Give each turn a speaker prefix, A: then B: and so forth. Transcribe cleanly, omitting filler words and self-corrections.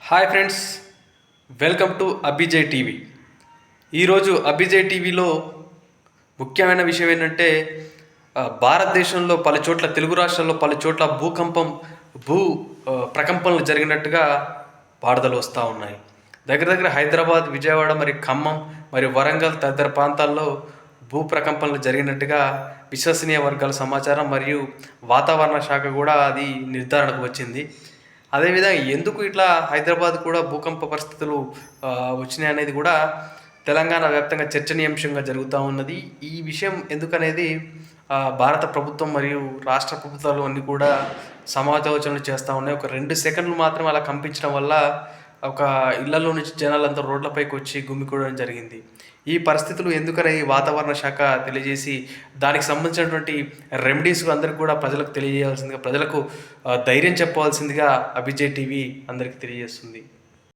A: Hi friends, welcome to Abhijay TV. ఈరోజు అభిజయ్ టీవీలో ముఖ్యమైన విషయం ఏంటంటే భారతదేశంలో పలు చోట్ల తెలుగు రాష్ట్రాల్లో పలు చోట్ల భూ ప్రకంపనలు జరిగినట్టుగా వార్తలు వస్తూ ఉన్నాయి. దగ్గర దగ్గర హైదరాబాద్, విజయవాడ, మరి ఖమ్మం, మరియు వరంగల్ తదితర ప్రాంతాల్లో భూ ప్రకంపనలు జరిగినట్టుగా విశ్వసనీయ వర్గాల సమాచారం మరియు వాతావరణ శాఖ కూడా అది నిర్ధారణకు వచ్చింది. అదేవిధంగా ఎందుకు ఇట్లా హైదరాబాద్ కూడా భూకంప పరిస్థితులు వచ్చినాయి అనేది కూడా తెలంగాణ వ్యాప్తంగా చర్చనీయాంశంగా జరుగుతూ ఉన్నది. ఈ విషయం ఎందుకనేది భారత ప్రభుత్వం మరియు రాష్ట్ర ప్రభుత్వాలు అన్నీ కూడా సమాలోచనలు చేస్తూ ఉన్నాయి. ఒక 2 సెకండ్లు మాత్రం అలా కంపించడం వల్ల ఒక ఇళ్లలో నుంచి జనాలంతా రోడ్లపైకి వచ్చి గుమికూడడం జరిగింది. ఈ పరిస్థితులు ఎందుకని వాతావరణ శాఖ తెలియజేసి దానికి సంబంధించినటువంటి రెమెడీస్ అందరికీ కూడా ప్రజలకు తెలియజేయాల్సిందిగా, ప్రజలకు ధైర్యం చెప్పవలసిందిగా అభిజయ్ టీవీ అందరికీ తెలియజేస్తుంది.